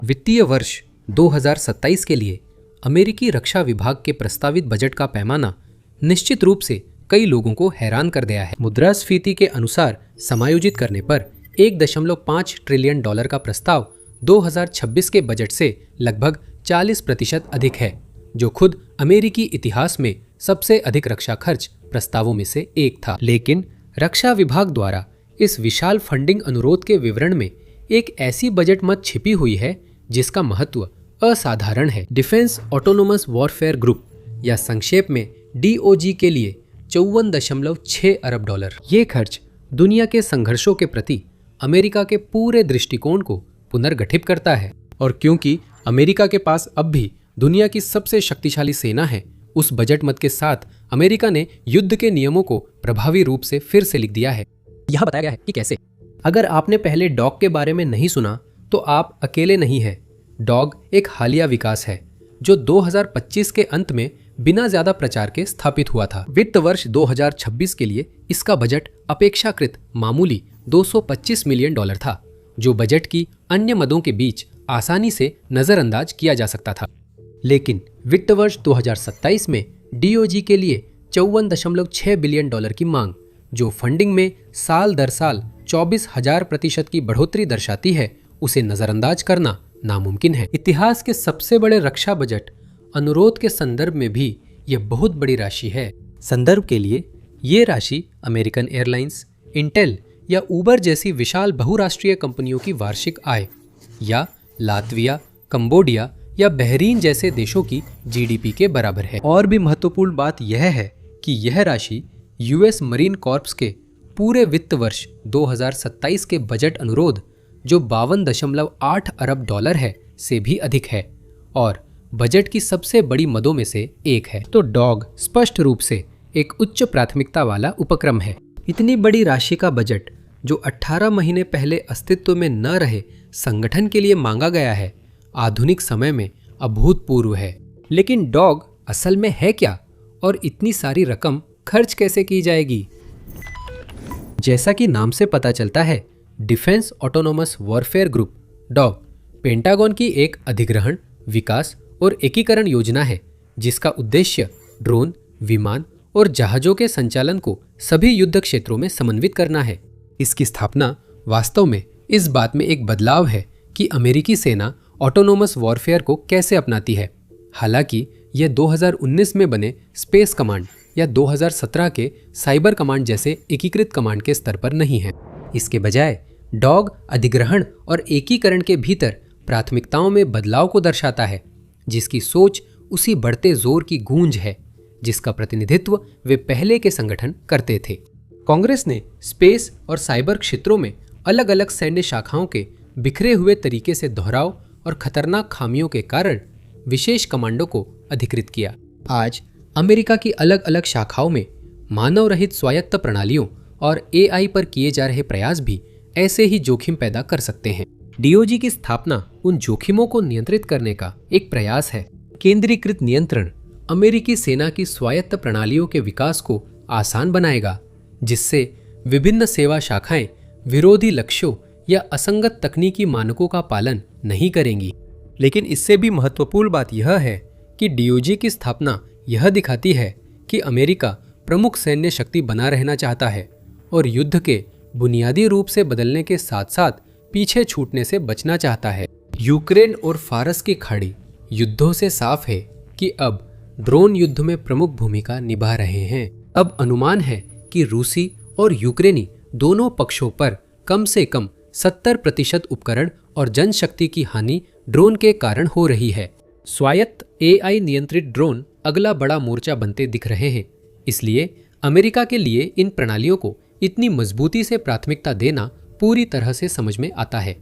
वित्तीय वर्ष 2027 के लिए अमेरिकी रक्षा विभाग के प्रस्तावित बजट का पैमाना निश्चित रूप से कई लोगों को हैरान कर दिया है। मुद्रास्फीति के अनुसार समायोजित करने पर 1.5 ट्रिलियन डॉलर का प्रस्ताव 2026 के बजट से लगभग 40% अधिक है, जो खुद अमेरिकी इतिहास में सबसे अधिक रक्षा खर्च प्रस्तावों में से एक था। लेकिन रक्षा विभाग द्वारा इस विशाल फंडिंग अनुरोध के विवरण में एक ऐसी बजट मद छिपी हुई है जिसका महत्व असाधारण है। डिफेंस ऑटोनोमस वॉरफेयर ग्रुप या संक्षेप में DOG के लिए 54.6 अरब डॉलर। ये खर्च दुनिया के संघर्षों के प्रति अमेरिका के पूरे दृष्टिकोण को पुनर्गठित करता है। और क्योंकि अमेरिका के पास अब भी दुनिया की सबसे शक्तिशाली सेना है, उस बजट मद के साथ अमेरिका ने युद्ध के नियमों को प्रभावी रूप से फिर से लिख दिया है। यह बताया गया है कि कैसे। अगर आपने पहले डॉग के बारे में नहीं सुना तो आप अकेले नहीं हैं। डॉग एक हालिया विकास है जो 2025 के अंत में बिना ज्यादा प्रचार के स्थापित हुआ था। वित्त वर्ष 2026 के लिए इसका बजट अपेक्षाकृत मामूली 225 मिलियन डॉलर था, जो बजट की अन्य मदों के बीच आसानी से नजरअंदाज किया जा सकता था। लेकिन वित्त वर्ष 2027 में DOG के लिए 54.6 बिलियन डॉलर की मांग, जो फंडिंग में साल दर साल 24,000% की बढ़ोतरी दर्शाती है, उसे नजरअंदाज करना नामुमकिन है। इतिहास के सबसे बड़े रक्षा बजट अनुरोध के संदर्भ में भी यह बहुत बड़ी राशि है। संदर्भ के लिए ये राशि अमेरिकन एयरलाइंस, इंटेल या उबर जैसी विशाल बहुराष्ट्रीय कंपनियों की वार्षिक आय या लातविया, कंबोडिया या बहरीन जैसे देशों की GDP के बराबर है। और भी महत्वपूर्ण बात यह है कि यह राशि US मरीन कॉर्प्स के पूरे वित्त वर्ष 2027 के बजट अनुरोध, जो 52.8 अरब डॉलर है, से भी अधिक है और बजट की सबसे बड़ी मदों में से एक है। तो डॉग स्पष्ट रूप से एक उच्च प्राथमिकता वाला उपक्रम है। इतनी बड़ी राशि का बजट जो 18 महीने पहले अस्तित्व में न रहे संगठन के लिए मांगा गया है, आधुनिक समय में अभूतपूर्व है। लेकिन डॉग असल में है क्या और इतनी सारी रकम खर्च कैसे की जाएगी? जैसा कि नाम से पता चलता है, defence autonomous warfare group dog pentagon की एक अधिग्रहण, विकास और एकीकरण योजना है, जिसका उद्देश्य ड्रोन, विमान और जहाजों के संचालन को सभी युद्ध क्षेत्रों में समन्वित करना है। इसकी स्थापना वास्तव में इस बात में एक बदलाव है कि अमेरिकी सेना ऑटोनोमस वॉरफेयर को कैसे अपनाती है। हालांकि यह 2019 में बने स्पेस कमांड या 2017 के साइबर कमांड जैसे एकीकृत कमांड के स्तर पर नहीं है। इसके बजाय डॉग अधिग्रहण और एकीकरण के भीतर प्राथमिकताओं में बदलाव को दर्शाता है, जिसकी सोच उसी बढ़ते जोर की गूंज है जिसका प्रतिनिधित्व वे पहले के संगठन करते थे। कांग्रेस ने स्पेस और साइबर क्षेत्रों में अलग अलग सैन्य शाखाओं के बिखरे हुए तरीके से दोहराव और खतरनाक खामियों के कारण विशेष कमांडो को अधिकृत किया। आज अमेरिका की अलग अलग शाखाओं में मानव रहित स्वायत्त प्रणालियों और AI पर किए जा रहे प्रयास भी ऐसे ही जोखिम पैदा कर सकते हैं। DOG की स्थापना उन जोखिमों को नियंत्रित करने का एक प्रयास है। केंद्रीकृत नियंत्रण अमेरिकी सेना की स्वायत्त प्रणालियों के विकास को आसान बनाएगा, जिससे विभिन्न सेवा शाखाएं विरोधी लक्ष्यों या असंगत तकनीकी मानकों का पालन नहीं करेंगी। लेकिन इससे भी महत्वपूर्ण बात यह है कि DOG की स्थापना यह दिखाती है कि अमेरिका प्रमुख सैन्य शक्ति बना रहना चाहता है और युद्ध के बुनियादी रूप से बदलने के साथ साथ पीछे छूटने से बचना चाहता है। यूक्रेन और फारस की खाड़ी युद्धों से साफ है कि अब ड्रोन युद्ध में प्रमुख भूमिका निभा रहे हैं। अब अनुमान है कि रूसी और यूक्रेनी दोनों पक्षों पर कम से कम 70% उपकरण और जनशक्ति की हानि ड्रोन के कारण हो रही है। स्वायत्त AI नियंत्रित ड्रोन अगला बड़ा मोर्चा बनते दिख रहे हैं। इसलिए अमेरिका के लिए इन प्रणालियों को इतनी मजबूती से प्राथमिकता देना पूरी तरह से समझ में आता है।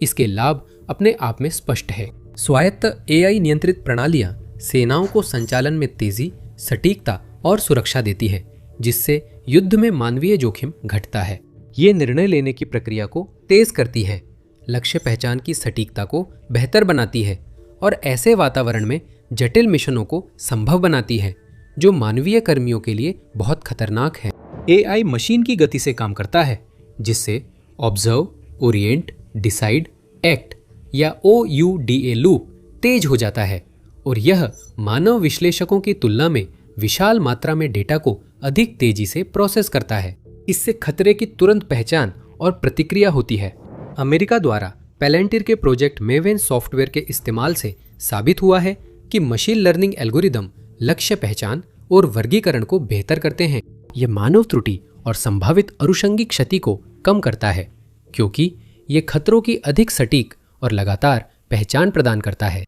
इसके लाभ अपने आप में स्पष्ट है। स्वायत्त AI नियंत्रित प्रणालियां सेनाओं को संचालन में तेजी, सटीकता और सुरक्षा देती है, जिससे युद्ध में मानवीय जोखिम घटता है। ये निर्णय लेने की प्रक्रिया को तेज करती है, लक्ष्य पहचान की सटीकता को बेहतर बनाती है और ऐसे वातावरण में जटिल मिशनों को संभव बनाती है जो मानवीय कर्मियों के लिए बहुत खतरनाक है। AI मशीन की गति से काम करता है, जिससे ऑब्जर्व, ओरिएंट, डिसाइड, एक्ट या OUDA लूप तेज हो जाता है और यह मानव विश्लेषकों की तुलना में विशाल मात्रा में डेटा को अधिक तेजी से प्रोसेस करता है। इससे खतरे की तुरंत पहचान और प्रतिक्रिया होती है। अमेरिका द्वारा पैलेंटिर के प्रोजेक्ट मेवेन सॉफ्टवेयर के इस्तेमाल से साबित हुआ है कि मशीन लर्निंग एल्गोरिदम लक्ष्य पहचान और वर्गीकरण को बेहतर करते हैं। यह मानव त्रुटि और संभावित अनुषंगिक क्षति को कम करता है क्योंकि यह खतरों की अधिक सटीक और लगातार पहचान प्रदान करता है।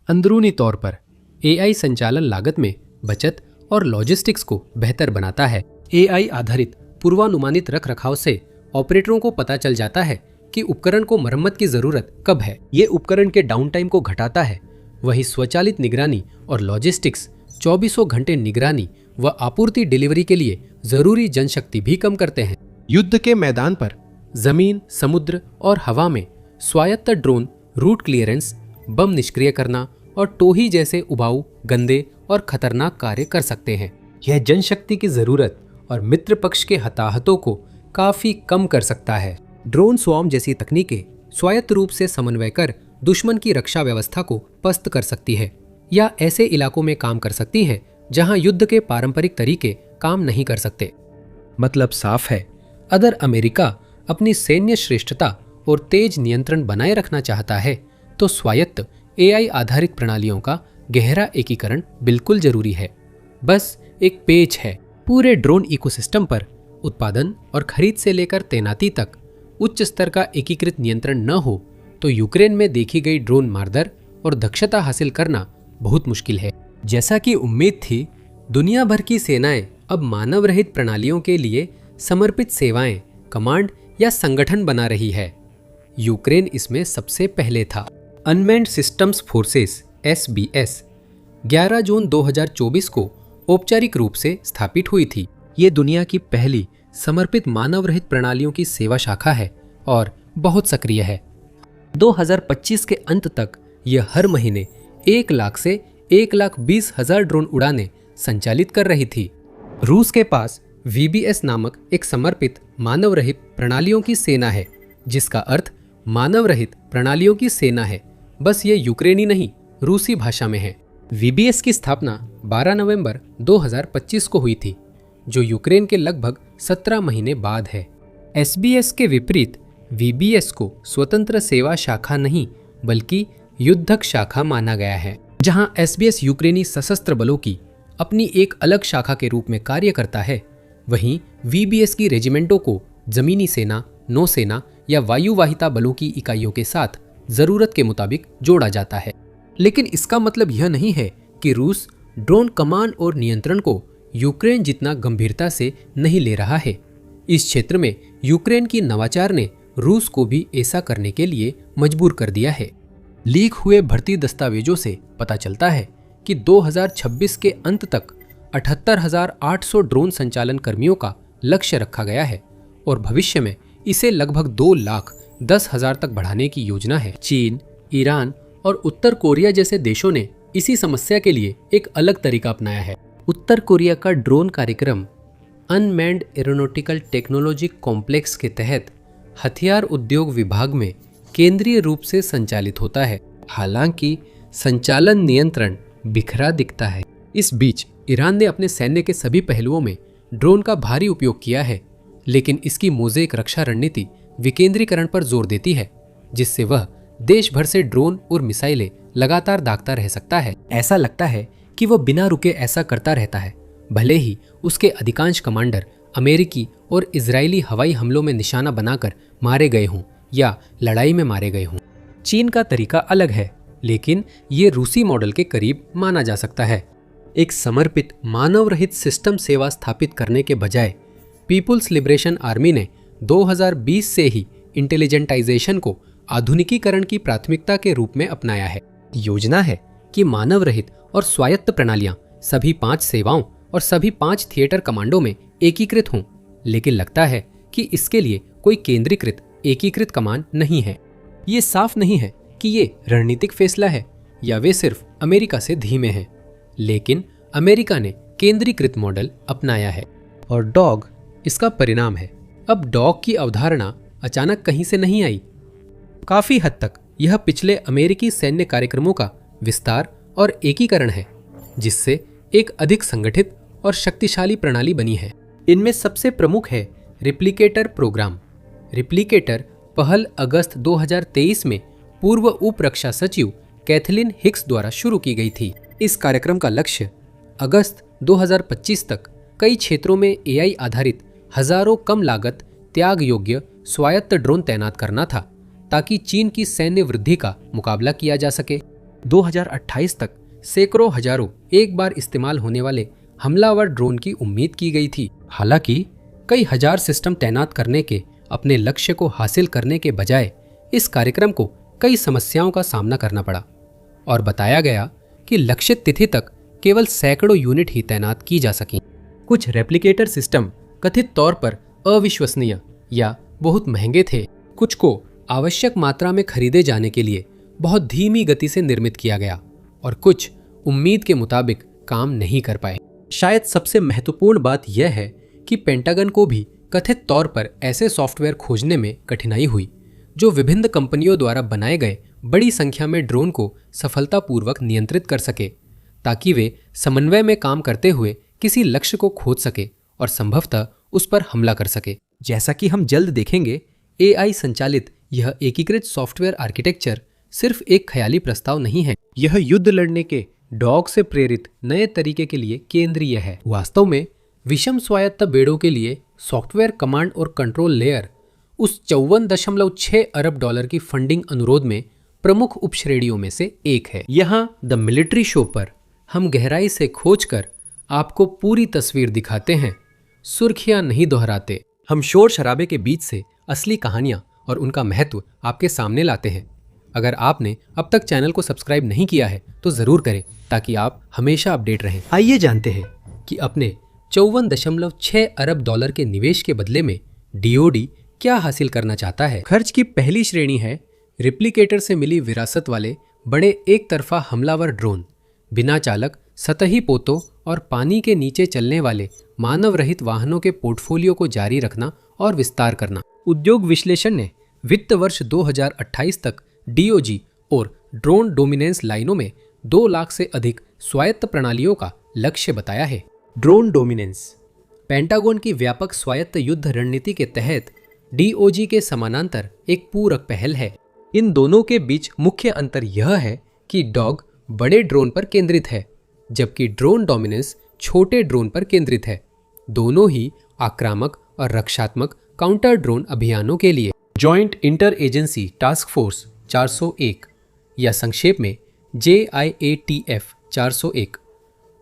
अंदरूनी तौर पर AI संचालन लागत में बचत और लॉजिस्टिक्स को बेहतर बनाता है। AI आधारित पूर्वानुमानित रखरखाव से ऑपरेटरों को पता चल जाता है कि उपकरण को मरम्मत की जरूरत कब है। ये उपकरण के डाउन टाइम को घटाता है। वहीं स्वचालित निगरानी और लॉजिस्टिक्स 24 घंटे निगरानी व आपूर्ति डिलीवरी के लिए जरूरी जनशक्ति भी कम करते हैं। युद्ध के मैदान पर जमीन, समुद्र और हवा में स्वायत्त ड्रोन रूट क्लियरेंस, बम निष्क्रिय करना और टोही जैसे उबाऊ, गंदे और खतरनाक कार्य कर सकते हैं। यह जनशक्ति की जरूरत और मित्र पक्ष के हताहतों को काफी कम कर सकता है। ड्रोन स्वार्म जैसी तकनीकें स्वायत्त रूप से समन्वय कर दुश्मन की रक्षा व्यवस्था को पस्त कर सकती है या ऐसे इलाकों में काम कर सकती है जहां युद्ध के पारंपरिक तरीके काम नहीं कर सकते। मतलब साफ है, अगर अमेरिका अपनी सैन्य श्रेष्ठता और तेज नियंत्रण बनाए रखना चाहता है तो स्वायत्त AI आधारित प्रणालियों का गहरा एकीकरण बिल्कुल जरूरी है। बस एक पेच है। पूरे ड्रोन इकोसिस्टम पर उत्पादन और खरीद से लेकर तैनाती तक उच्च स्तर का एकीकृत नियंत्रण न हो तो यूक्रेन में देखी गई ड्रोन मारदर और दक्षता हासिल करना बहुत मुश्किल है। जैसा कि उम्मीद थी, दुनिया भर की सेनाएं अब मानव रहित प्रणालियों के लिए समर्पित सेवाएं, कमांड या संगठन बना रही है। यूक्रेन इसमें सबसे पहले था। अनमैन्ड सिस्टम्स फोर्सेस SBS 11 जून 2024 को औपचारिक रूप से स्थापित हुई थी। ये दुनिया की पहली समर्पित मानव रहित प्रणालियों की सेवा शाखा है और बहुत सक्रिय है। 2025 के अंत तक यह हर महीने 1 लाख से 1,20,000 ड्रोन उड़ानें संचालित कर रही थी। रूस के पास VBS नामक एक समर्पित मानव रहित प्रणालियों की सेना है, जिसका अर्थ मानव रहित प्रणालियों की सेना है। बस ये यूक्रेनी नहीं, रूसी भाषा में है। VBS की स्थापना 12 नवंबर 2025 को हुई थी, जो यूक्रेन के लगभग 17 महीने बाद है। SBS के विपरीत VBS को स्वतंत्र सेवा शाखा नहीं बल्कि युद्धक शाखा माना गया है। जहां SBS यूक्रेनी सशस्त्र बलों की अपनी एक अलग शाखा के रूप में कार्य करता है, वहीं VBS की रेजिमेंटों को जमीनी सेना, नौसेना या वायुवाहिता बलों की इकाइयों के साथ जरूरत के मुताबिक जोड़ा जाता है। लेकिन इसका मतलब यह नहीं है कि रूस ड्रोन कमांड और नियंत्रण को यूक्रेन जितना गंभीरता से नहीं ले रहा है। इस क्षेत्र में यूक्रेन की नवाचार ने रूस को भी ऐसा करने के लिए मजबूर कर दिया है। लीक हुए भर्ती दस्तावेजों से पता चलता है कि 2026 के अंत तक 78,800 ड्रोन संचालन कर्मियों का लक्ष्य रखा गया है और भविष्य में इसे लगभग 2,10,000 तक बढ़ाने की योजना है। चीन, ईरान और उत्तर कोरिया जैसे देशों ने इसी समस्या के लिए एक अलग तरीका अपनाया है। उत्तर कोरिया का ड्रोन कार्यक्रम अनमैन्ड एरोनॉटिकल टेक्नोलॉजी कॉम्प्लेक्स के तहत हथियार उद्योग विभाग में केंद्रीय रूप से संचालित होता है। हालांकि संचालन नियंत्रण बिखरा दिखता है। इस बीच ईरान ने अपने सैन्य के सभी पहलुओं में ड्रोन का भारी उपयोग किया है, लेकिन इसकी मोज़ेक रक्षा रणनीति विकेंद्रीकरण पर जोर देती है, जिससे वह देश भर से ड्रोन और मिसाइलें लगातार दागता रह सकता है। ऐसा लगता है कि वह बिना रुके ऐसा करता रहता है, भले ही उसके अधिकांश कमांडर अमेरिकी और इजरायली हवाई हमलों में निशाना बनाकर मारे गए हों या लड़ाई में मारे गए हों। चीन का तरीका अलग है, लेकिन ये रूसी मॉडल के करीब माना जा सकता है। एक समर्पित मानव रहित सिस्टम सेवा स्थापित करने के बजाय पीपुल्स लिबरेशन आर्मी ने 2020 से ही इंटेलिजेंटाइजेशन को आधुनिकीकरण की प्राथमिकता के रूप में अपनाया है। योजना है कि मानव रहित और स्वायत्त प्रणालियां सभी 5 सेवाओं और सभी 5 थिएटर कमांडों में एकीकृत हों, लेकिन लगता है कि इसके लिए कोई केंद्रीकृत एकीकृत कमान नहीं है। ये साफ नहीं है कि ये रणनीतिक फैसला है या वे सिर्फ अमेरिका से धीमे हैं, लेकिन अमेरिका ने केंद्रीकृत मॉडल अपनाया है और डॉग इसका परिणाम है। अब डॉग की अवधारणा अचानक कहीं से नहीं आई। काफी हद तक यह पिछले अमेरिकी सैन्य कार्यक्रमों का विस्तार और एकीकरण है, जिससे एक अधिक संगठित और शक्तिशाली प्रणाली बनी है। इनमें सबसे प्रमुख है रिप्लिकेटर प्रोग्राम। रिप्लिकेटर पहल अगस्त 2023 में पूर्व उप रक्षा सचिव कैथलीन हिक्स द्वारा शुरू की गई थी। इस कार्यक्रम का लक्ष्य अगस्त 2025 तक कई क्षेत्रों में एआई आधारित हजारों कम लागत त्याग योग्य स्वायत्त ड्रोन तैनात करना था, ताकि चीन की सैन्य वृद्धि का मुकाबला किया जा सके। 2028 तक सैकड़ों हजारों एक बार इस्तेमाल होने वाले हमलावर ड्रोन की उम्मीद की गई थी। हालांकि कई हजार सिस्टम तैनात करने के अपने लक्ष्य को हासिल करने के बजाय इस कार्यक्रम को कई समस्याओं का सामना करना पड़ा और बताया गया कि लक्षित तिथि तक केवल सैकड़ों यूनिट ही तैनात की जा सकी। कुछ रेप्लिकेटर सिस्टम कथित तौर पर अविश्वसनीय या बहुत महंगे थे। कुछ को आवश्यक मात्रा में खरीदे जाने के लिए बहुत धीमी गति से निर्मित किया गया और कुछ उम्मीद के मुताबिक काम नहीं कर पाए। शायद सबसे महत्वपूर्ण बात यह है कि पेंटागन को भी कथित तौर पर ऐसे सॉफ्टवेयर खोजने में कठिनाई हुई जो विभिन्न कंपनियों द्वारा बनाए गए बड़ी संख्या में ड्रोन को सफलतापूर्वक नियंत्रित कर सके, ताकि वे समन्वय में काम करते हुए किसी लक्ष्य को खोज सके और संभवतः उस पर हमला कर सके। जैसा कि हम जल्द देखेंगे, एआई संचालित यह एकीकृत सॉफ्टवेयर आर्किटेक्चर सिर्फ एक ख्याली प्रस्ताव नहीं है। यह युद्ध लड़ने के डॉग से प्रेरित नए तरीके के लिए केंद्रीय है। वास्तव में विषम स्वायत्त बेड़ों के लिए सॉफ्टवेयर कमांड और कंट्रोल लेयर उस 54.6 अरब डॉलर की फंडिंग अनुरोध में प्रमुख उपश्रेणियों में से एक है। यहाँ द मिलिट्री शो पर हम गहराई से खोजकर आपको पूरी तस्वीर दिखाते हैं, सुर्खियां नहीं दोहराते। हम शोर शराबे के बीच से असली कहानियां और उनका महत्व आपके सामने लाते हैं। अगर आपने अब तक चैनल को सब्सक्राइब नहीं किया है तो जरूर करें, ताकि आप हमेशा अपडेट रहें। आइए जानते हैं कि अपने 54.6 अरब डॉलर के निवेश के बदले में डीओडी क्या हासिल करना चाहता है। खर्च की पहली श्रेणी है रिप्लिकेटर से मिली विरासत वाले बड़े एक तरफा हमलावर ड्रोन, बिना चालक सतही पोतों और पानी के नीचे चलने वाले मानव रहित वाहनों के पोर्टफोलियो को जारी रखना और विस्तार करना। उद्योग विश्लेषण ने वित्त वर्ष 2028 तक डीओजी और ड्रोन डोमिनेंस लाइनों में 2 लाख से अधिक स्वायत्त प्रणालियों का लक्ष्य बताया है। ड्रोन डोमिनेंस पेंटागन की व्यापक स्वायत्त युद्ध रणनीति के तहत डीओजी के समानांतर एक पूरक पहल है। इन दोनों के बीच मुख्य अंतर यह है कि डॉग बड़े ड्रोन पर केंद्रित है, जबकि ड्रोन डोमिनेंस छोटे ड्रोन पर केंद्रित है, दोनों ही आक्रामक और रक्षात्मक काउंटर ड्रोन अभियानों के लिए। Joint inter agency task force 401 या संक्षेप में JIATF 401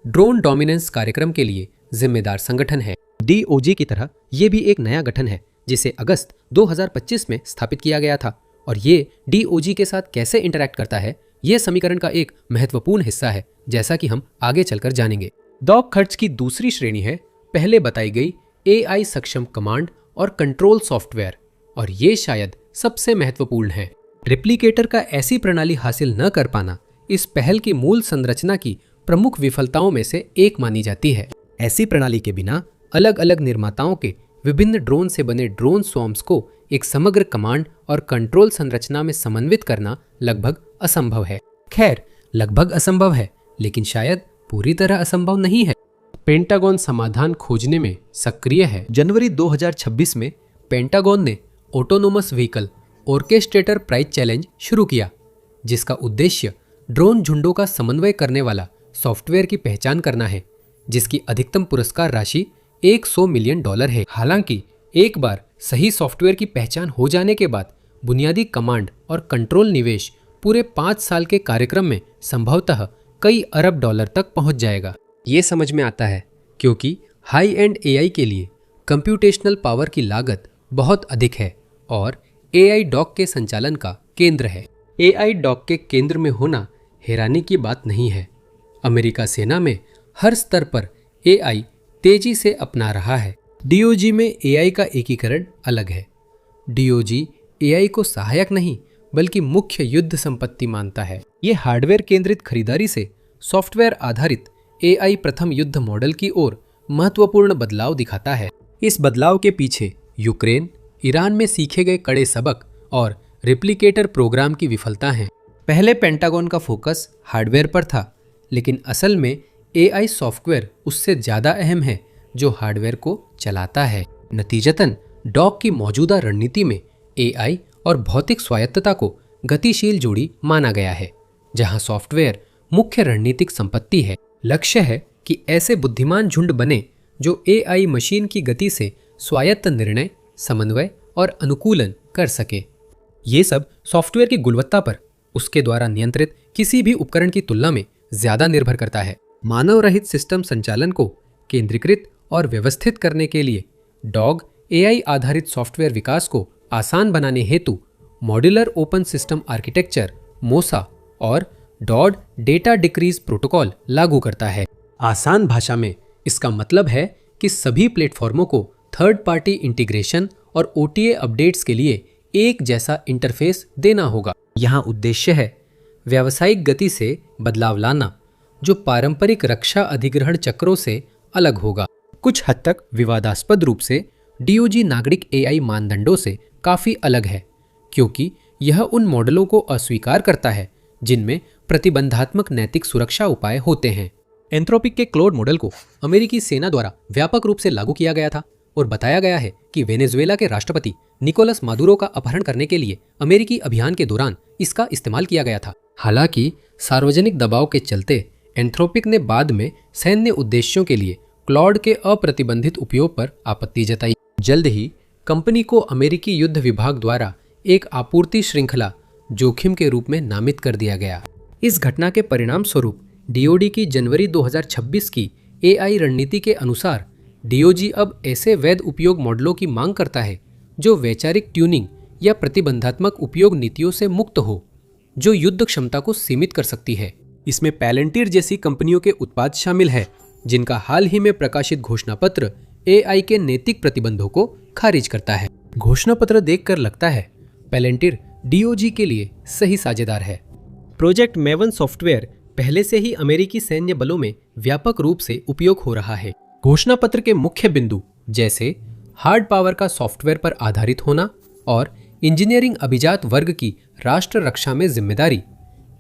ड्रोन डोमिनेंस कार्यक्रम के लिए जिम्मेदार संगठन है। डीओजी की तरह ये भी एक नया गठन है जिसे अगस्त 2025 में स्थापित किया गया था, और ये डीओजी के साथ कैसे इंटरैक्ट करता है यह समीकरण का एक महत्वपूर्ण हिस्सा है, जैसा कि हम आगे चलकर जानेंगे। डॉग खर्च की दूसरी श्रेणी है पहले बताई गई एआई सक्षम कमांड और कंट्रोल सॉफ्टवेयर, और ये शायद सबसे महत्वपूर्ण है। रिप्लिकेटर का ऐसी प्रणाली हासिल न कर पाना इस पहल की मूल संरचना की प्रमुख विफलताओं में से एक मानी जाती है। ऐसी प्रणाली के बिना अलग अलग निर्माताओं के विभिन्न ड्रोन से बने ड्रोन स्वॉर्म्स को एक समग्र कमांड और कंट्रोल संरचना में समन्वित करना लगभग असंभव है। खैर, लगभग असंभव है, लेकिन शायद पूरी तरह असंभव नहीं है। पेंटागन समाधान खोजने में सक्रिय है। जनवरी 2026 में पेंटागन ने autonomous vehicle orchestrator prize challenge शुरू किया, जिसका उद्देश्य ड्रोन झुंडों का समन्वय करने वाला सॉफ्टवेयर की पहचान करना है, जिसकी अधिकतम पुरस्कार राशि $100 मिलियन है। हालांकि एक बार सही सॉफ्टवेयर की पहचान हो जाने के बाद बुनियादी कमांड और कंट्रोल निवेश पूरे 5 साल के कार्यक्रम में संभवतः कई अरब डॉलर तक पहुंच जाएगा। ये समझ में आता है क्योंकि हाई एंड एआई के लिए कंप्यूटेशनल पावर की लागत बहुत अधिक है और एआई डॉग के संचालन का केंद्र है। एआई डॉग के केंद्र में होना हैरानी की बात नहीं है। अमेरिका सेना में हर स्तर पर एआई तेजी से अपना रहा है। डीओजी में एआई का एकीकरण अलग है। डीओजी एआई को सहायक नहीं बल्कि मुख्य युद्ध संपत्ति मानता है। ये हार्डवेयर केंद्रित खरीदारी से सॉफ्टवेयर आधारित एआई प्रथम युद्ध मॉडल की ओर महत्वपूर्ण बदलाव दिखाता है। इस बदलाव के पीछे यूक्रेन, ईरान में सीखे गए कड़े सबक और रिप्लिकेटर प्रोग्राम की विफलता हैं। पहले पेंटागन का फोकस हार्डवेयर पर था, लेकिन असल में एआई सॉफ्टवेयर उससे ज़्यादा अहम है जो हार्डवेयर को चलाता है। नतीजतन डॉग की मौजूदा रणनीति में एआई और भौतिक स्वायत्तता को गतिशील जोड़ी माना गया है, जहां सॉफ्टवेयर मुख्य रणनीतिक संपत्ति है। लक्ष्य है कि ऐसे बुद्धिमान झुंड बने जो एआई मशीन की गति से स्वायत्त निर्णय, समन्वय और अनुकूलन कर सके। ये सब सॉफ्टवेयर की गुणवत्ता पर उसके द्वारा नियंत्रित किसी भी उपकरण की तुलना में ज्यादा निर्भर करता है। मानव रहित सिस्टम संचालन को केंद्रीकृत और व्यवस्थित करने के लिए डॉग एआई आधारित सॉफ्टवेयर विकास को आसान बनाने हेतु मॉड्यूलर ओपन सिस्टम आर्किटेक्चर मोसा और डॉड डेटा डिक्रीज प्रोटोकॉल लागू करता है। आसान भाषा में इसका मतलब है कि सभी प्लेटफॉर्मों को थर्ड पार्टी इंटीग्रेशन और ओटीए अपडेट्स के लिए एक जैसा इंटरफेस देना होगा। यहाँ उद्देश्य है व्यावसायिक गति से बदलाव लाना, जो पारंपरिक रक्षा अधिग्रहण चक्रों से अलग होगा। कुछ हद तक विवादास्पद रूप से डीओजी नागरिक एआई मानदंडों से काफी अलग है, क्योंकि यह उन मॉडलों को अस्वीकार करता है जिनमें प्रतिबंधात्मक नैतिक सुरक्षा उपाय होते हैं। एंथ्रोपिक के क्लोड मॉडल को अमेरिकी सेना द्वारा व्यापक रूप से लागू किया गया था और बताया गया है कि वेनेजुएला के राष्ट्रपति निकोलस मादुरो का अपहरण करने के लिए अमेरिकी अभियान के दौरान इसका इस्तेमाल किया गया था। हालांकि सार्वजनिक दबाव के चलते एंथ्रोपिक ने बाद में सैन्य उद्देश्यों के लिए क्लॉड के अप्रतिबंधित उपयोग पर आपत्ति जताई। जल्द ही कंपनी को अमेरिकी युद्ध विभाग द्वारा एक आपूर्ति श्रृंखला जोखिम के रूप में नामित कर दिया गया। इस घटना के परिणाम स्वरूप डीओडी की जनवरी 2026 की एआई रणनीति के अनुसार डीओजी अब ऐसे वैध उपयोग मॉडलों की मांग करता है जो वैचारिक ट्यूनिंग या प्रतिबंधात्मक उपयोग नीतियों से मुक्त हो, जो युद्ध क्षमता को सीमित कर सकती है। इसमें पैलेंटियर जैसी कंपनियों के उत्पाद शामिल है, जिनका हाल ही में प्रकाशित घोषणा पत्र एआई के नैतिक प्रतिबंधों को खारिज करता है। घोषणा पत्र देखकर लगता है पैलेंटियर डीओजी के लिए सही साझेदार है। प्रोजेक्ट मेवन सॉफ्टवेयर पहले से ही अमेरिकी सैन्य बलों में व्यापक रूप से उपयोग हो रहा है। घोषणा पत्र के मुख्य बिंदु जैसे हार्ड पावर का सॉफ्टवेयर पर आधारित होना और इंजीनियरिंग अभिजात वर्ग की राष्ट्र रक्षा में जिम्मेदारी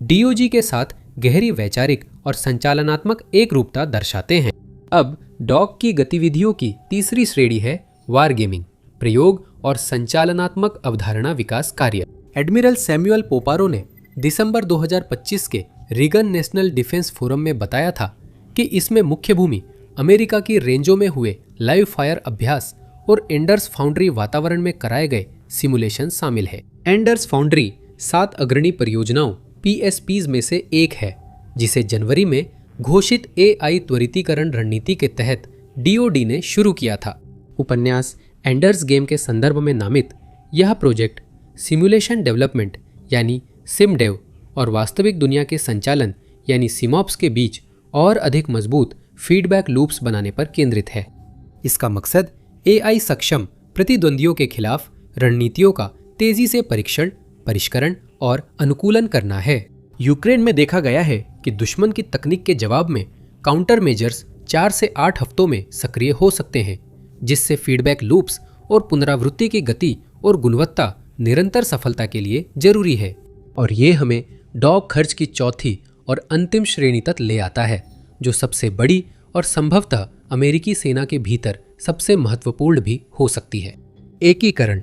डीओजी के साथ गहरी वैचारिक और संचालनात्मक एकरूपता दर्शाते हैं। अब डॉग की गतिविधियों की तीसरी श्रेणी है वार गेमिंग, प्रयोग और संचालनात्मक अवधारणा विकास कार्य। एडमिरल सैमुअल पोपारो ने दिसंबर 2025 के रीगन नेशनल डिफेंस फोरम में बताया था कि इसमें मुख्य भूमि अमेरिका की रेंजों में हुए लाइव फायर अभ्यास और एंडर्स फाउंड्री वातावरण में कराए गए सिमुलेशन शामिल है। एंडर्स फाउंड्री 7 अग्रणी परियोजनाओं पीएसपीज में से एक है, जिसे जनवरी में घोषित एआई त्वरितीकरण रणनीति के तहत डीओडी ने शुरू किया था। उपन्यास एंडर्स गेम के संदर्भ में नामित यह प्रोजेक्ट सिमुलेशन डेवलपमेंट यानी सिमडेव और वास्तविक दुनिया के संचालन यानी सिमॉप्स के बीच और अधिक मजबूत फीडबैक लूप्स बनाने पर केंद्रित है। इसका मकसद एआई सक्षम प्रतिद्वंदियों के खिलाफ रणनीतियों का तेजी से परीक्षण, परिष्करण और अनुकूलन करना है। यूक्रेन में देखा गया है कि दुश्मन की तकनीक के जवाब में काउंटर मेजर्स 4 से 8 हफ्तों में सक्रिय हो सकते हैं, जिससे फीडबैक लूप्स और पुनरावृत्ति की गति और गुणवत्ता निरंतर सफलता के लिए जरूरी है। और ये हमें डॉग खर्च की चौथी और अंतिम श्रेणी तक ले आता है, जो सबसे बड़ी और संभवतः अमेरिकी सेना के भीतर सबसे महत्वपूर्ण भी हो सकती है। एकीकरण,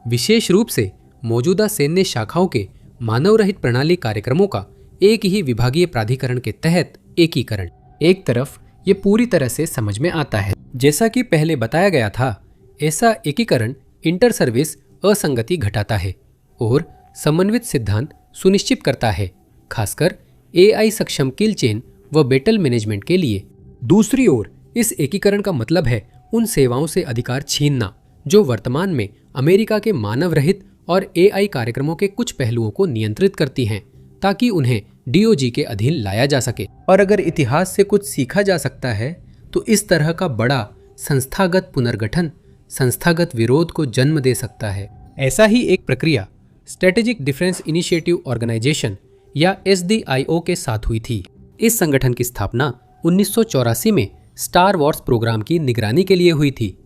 विशेष रूप से मौजूदा सैन्य शाखाओं के मानव रहित प्रणाली कार्यक्रमों का एक ही विभागीय प्राधिकरण के तहत एकीकरण। एक तरफ ये पूरी तरह से समझ में आता है। जैसा कि पहले बताया गया था, ऐसा एकीकरण इंटर सर्विस असंगति घटाता है और समन्वित सिद्धांत सुनिश्चित करता है, खासकर एआई सक्षम किल चेन व बैटल मैनेजमेंट के लिए। दूसरी ओर इस एकीकरण का मतलब है उन सेवाओं से अधिकार छीनना जो वर्तमान में अमेरिका के मानव रहित और एआई कार्यक्रमों के कुछ पहलुओं को नियंत्रित करती हैं, ताकि उन्हें डीओजी के अधीन लाया जा सके। और अगर इतिहास से कुछ सीखा जा सकता है तो इस तरह का बड़ा संस्थागत पुनर्गठन संस्थागत विरोध को जन्म दे सकता है। ऐसा ही एक प्रक्रिया स्ट्रेटेजिक डिफेंस इनिशिएटिव ऑर्गेनाइजेशन या SDIO के साथ हुई थी। इस संगठन की स्थापना 1984 में स्टार वॉर्स प्रोग्राम की निगरानी के लिए हुई थी,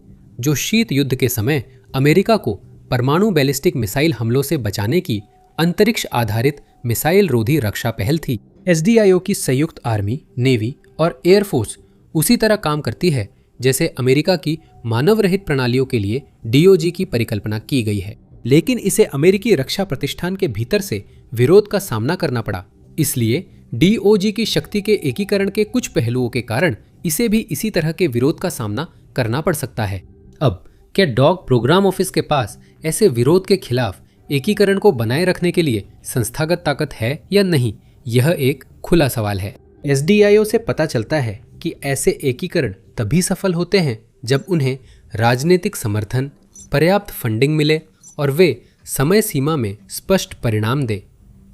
जो शीत युद्ध के समय अमेरिका को परमाणु बैलिस्टिक मिसाइल हमलों से बचाने की अंतरिक्ष आधारित मिसाइल रोधी रक्षा पहल थी। SDIO की संयुक्त आर्मी, नेवी और एयरफोर्स उसी तरह काम करती है जैसे अमेरिका की मानव रहित प्रणालियों के लिए DOG की परिकल्पना की गई है, लेकिन इसे अमेरिकी रक्षा प्रतिष्ठान के भीतर से विरोध का सामना करना पड़ा। इसलिए DOG की शक्ति के एकीकरण के कुछ पहलुओं के कारण इसे भी इसी तरह के विरोध का सामना करना पड़ सकता है। अब क्या डॉग प्रोग्राम ऑफिस के पास ऐसे विरोध के खिलाफ एकीकरण को बनाए रखने के लिए संस्थागत ताकत है या नहीं, यह एक खुला सवाल है। SDIO से पता चलता है कि ऐसे एकीकरण तभी सफल होते हैं जब उन्हें राजनीतिक समर्थन, पर्याप्त फंडिंग मिले और वे समय सीमा में स्पष्ट परिणाम दे।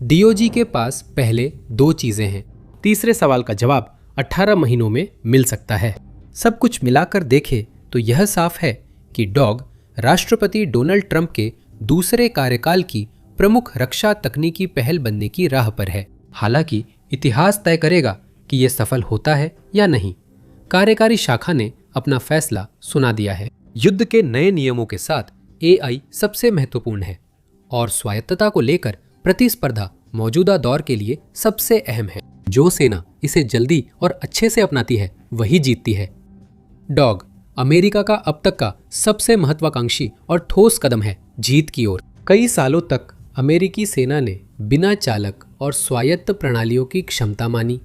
DOG के पास पहले 2 चीजें हैं। तीसरे सवाल का जवाब 18 महीनों में मिल सकता है। सब कुछ मिलाकर देखें तो यह साफ है कि डॉग राष्ट्रपति डोनाल्ड ट्रंप के दूसरे कार्यकाल की प्रमुख रक्षा तकनीकी पहल बनने की राह पर है। हालांकि इतिहास तय करेगा कि यह सफल होता है या नहीं। कार्यकारी शाखा ने अपना फैसला सुना दिया है। युद्ध के नए नियमों के साथ AI सबसे महत्वपूर्ण है और स्वायत्तता को लेकर प्रतिस्पर्धा मौजूदा दौर के लिए सबसे अहम है। जो सेना इसे जल्दी और अच्छे से अपनाती है वही जीतती है। डॉग अमेरिका का अब तक का सबसे महत्वाकांक्षी और ठोस कदम है जीत की ओर। कई सालों तक अमेरिकी सेना ने बिना चालक और स्वायत्त प्रणालियों की क्षमता मानी,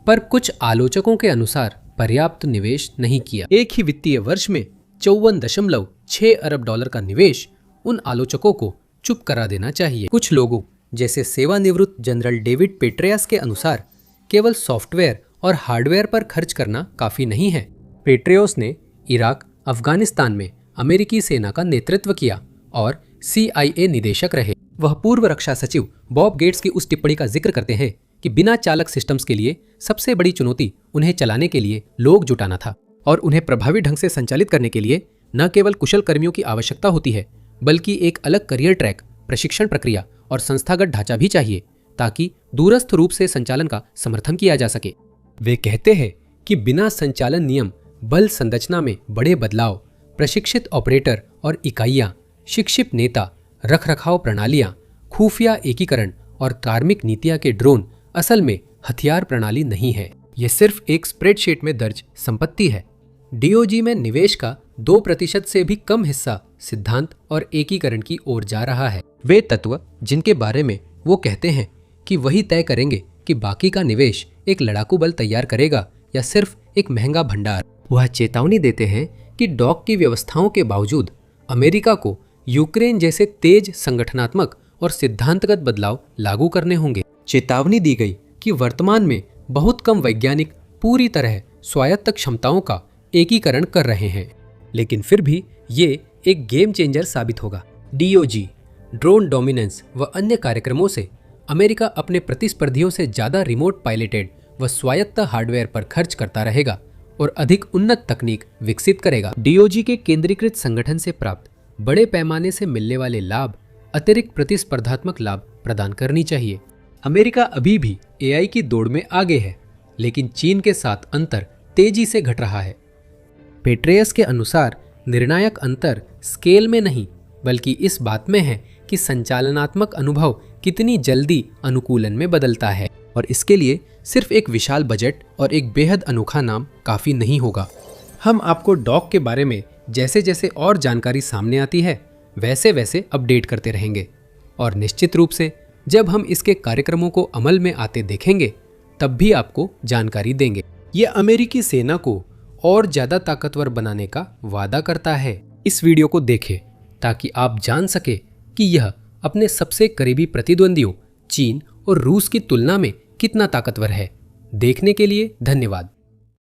पर कुछ आलोचकों के अनुसार पर्याप्त निवेश नहीं किया। एक ही वित्तीय वर्ष में 54.6 अरब डॉलर का निवेश उन आलोचकों को चुप करा देना चाहिए। कुछ लोगों जैसे सेवानिवृत्त जनरल डेविड पेट्रियस के अनुसार केवल सॉफ्टवेयर और हार्डवेयर पर खर्च करना काफी नहीं है। पेट्रियस ने इराक, अफगानिस्तान में अमेरिकी सेना का नेतृत्व किया और CIA निदेशक रहे। वह पूर्व रक्षा सचिव बॉब गेट्स की उस टिप्पणी का जिक्र करते हैं कि बिना चालक सिस्टम्स के लिए सबसे बड़ी चुनौती उन्हें चलाने के लिए लोग जुटाना था और उन्हें प्रभावी ढंग से संचालित करने के लिए न केवल कुशल कर्मियों की आवश्यकता होती है बल्कि एक अलग करियर ट्रैक, प्रशिक्षण प्रक्रिया और संस्थागत ढांचा भी चाहिए ताकि दूरस्थ रूप से संचालन का समर्थन किया जा सके। वे कहते हैं कि बिना संचालन नियम, बल संरचना में बड़े बदलाव, प्रशिक्षित ऑपरेटर और इकाइयां, शिक्षित नेता, रखरखाव प्रणालियां, खुफिया एकीकरण और कार्मिक नीतियां के ड्रोन असल में हथियार प्रणाली नहीं है। यह सिर्फ एक स्प्रेडशीट में दर्ज संपत्ति है। DOG में निवेश का 2% से भी कम हिस्सा सिद्धांत और एकीकरण की ओर जा रहा है। वे तत्व जिनके बारे में वो कहते हैं कि वही तय करेंगे कि बाकी का निवेश एक लड़ाकू बल तैयार करेगा या सिर्फ एक महंगा भंडार। वह चेतावनी देते हैं कि डॉग की व्यवस्थाओं के बावजूद अमेरिका को यूक्रेन जैसे तेज संगठनात्मक और सिद्धांतगत बदलाव लागू करने होंगे। चेतावनी दी गई कि वर्तमान में बहुत कम वैज्ञानिक पूरी तरह स्वायत्त क्षमताओं का एकीकरण कर रहे हैं, लेकिन फिर भी ये एक गेम चेंजर साबित होगा। DOG, ड्रोन डोमिनेंस व अन्य कार्यक्रमों से अमेरिका अपने प्रतिस्पर्धियों से ज्यादा रिमोट पायलटेड व स्वायत्त हार्डवेयर पर खर्च करता रहेगा और अधिक उन्नत तकनीक विकसित करेगा। DOG के केंद्रीकृत संगठन से प्राप्त बड़े पैमाने से मिलने वाले लाभ अतिरिक्त प्रतिस्पर्धात्मक लाभ प्रदान करनी चाहिए। अमेरिका अभी भी AI की दौड़ में आगे है, लेकिन चीन के साथ अंतर तेजी से घट रहा है। पेट्रियस के अनुसार निर्णायक अंतर स्केल में नहीं बल्कि इस बात में है कि संचालनात्मक अनुभव कितनी जल्दी अनुकूलन में बदलता है, और इसके लिए सिर्फ एक विशाल बजट और एक बेहद अनोखा नाम काफी नहीं होगा। हम आपको डॉग के बारे में जैसे जैसे और जानकारी सामने आती है वैसे वैसे अपडेट करते रहेंगे, और निश्चित रूप से जब हम इसके कार्यक्रमों को अमल में आते देखेंगे तब भी आपको जानकारी देंगे। यह अमेरिकी सेना को और ज्यादा ताकतवर बनाने का वादा करता है। इस वीडियो को देखें ताकि आप जान सके कि यह अपने सबसे करीबी प्रतिद्वंदियों चीन और रूस की तुलना में कितना ताकतवर है। देखने के लिए धन्यवाद।